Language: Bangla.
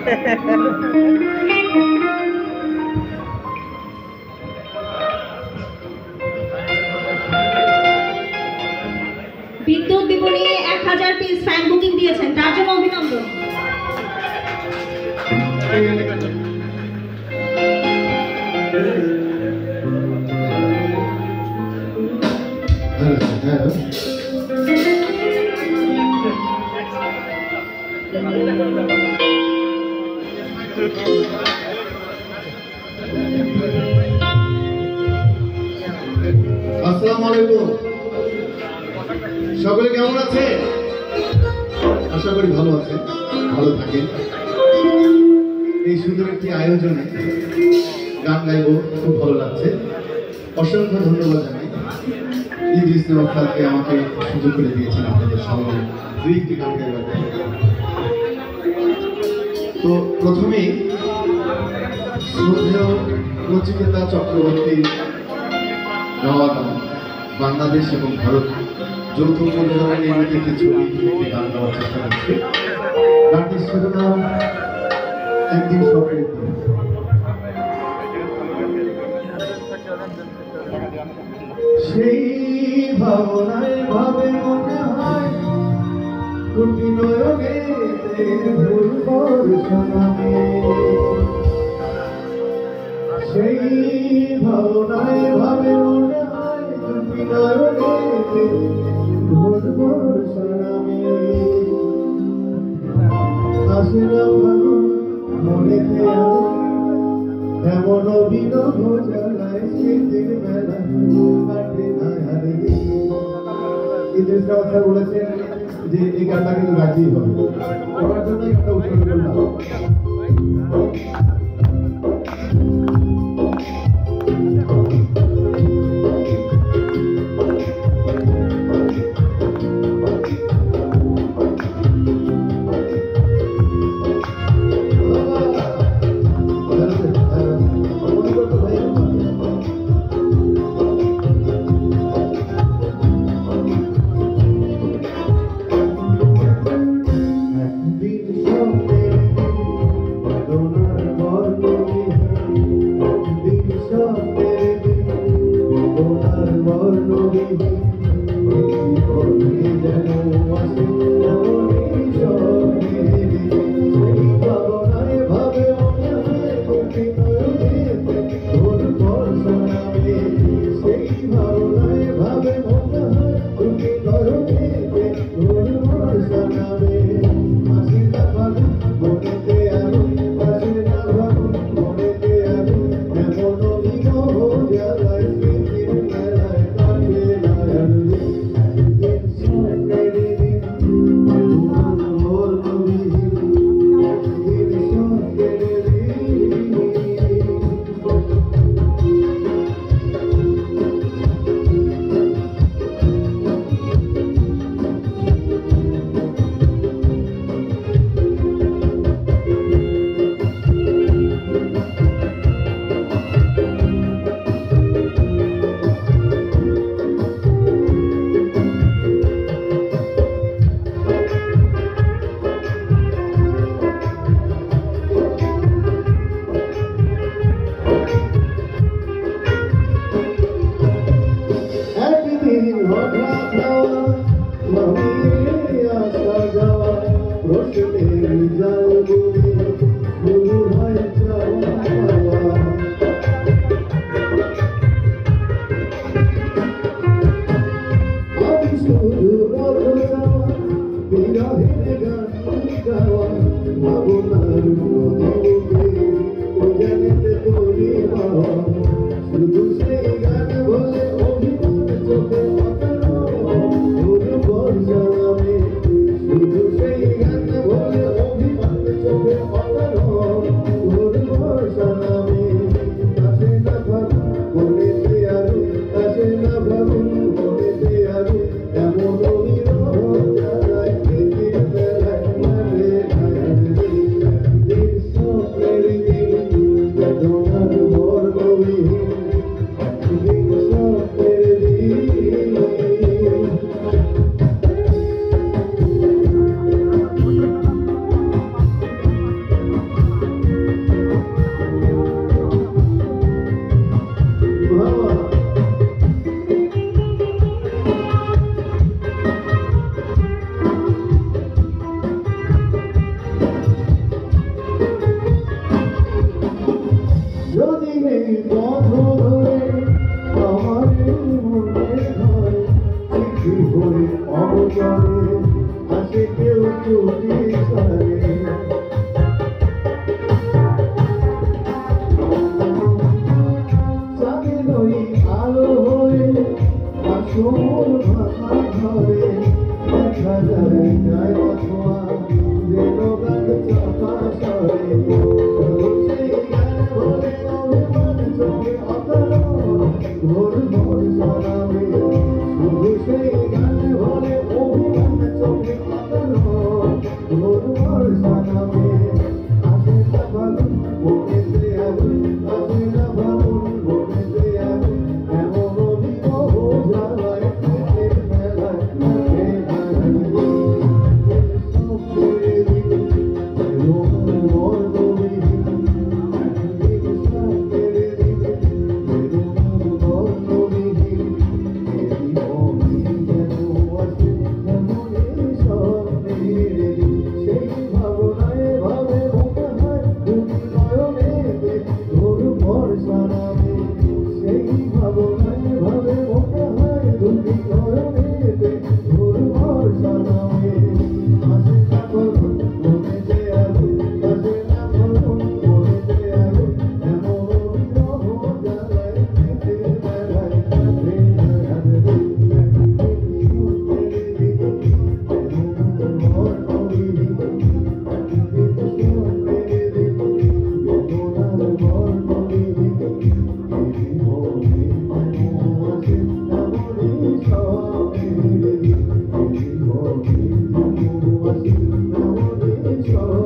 বিদ্যুৎ বিপণী 1000 পিস ফ্যান বুকিং দিয়েছেন, তার জন্য অভিনন্দন। আসসালামু আলাইকুম, সকলে কেমন আছে? আশা করি ভালো আছে, ভালো থাকেন। এই সুন্দর একটি আয়োজনে গান গাইব, খুব ভালো লাগছে। অসংখ্য ধন্যবাদ জানাই ইদ্রিস খালকে আমাকে সুযোগ করে দিয়েছেন আপনাদের সামনে দুই একটি গান গাইবার। তো প্রথমেই শ্রদ্ধেয় নচিকেতা চক্রবর্তী গাওয়া গান, বাংলাদেশ এবং ভারত যৌথ প্রযোজনায় নির্মিত একটি ছবি একটি গান গাওয়ার চেষ্টা করছে। গানটির শিরোনাম একদিন স্বপ্নের দিন। সেই ভাবনায় ভাবে মনে হয় কোটি নয়নে ভুলবার শোনাবে। সেই ভাবনায় ভাবে মনে হয় কোটি নয়নে ভুলবার শোনাবে। আসে না ভালো মনেতে এমন অভিনব জ্বালায় স্মৃতির মেলা কাটে না আর ইদ্রিস স্যার বলেছেন যে এই গানটা কিন্তু গাইতেই হবে, ওনার জন্যই একটা উৎসর্গ করলাম। সব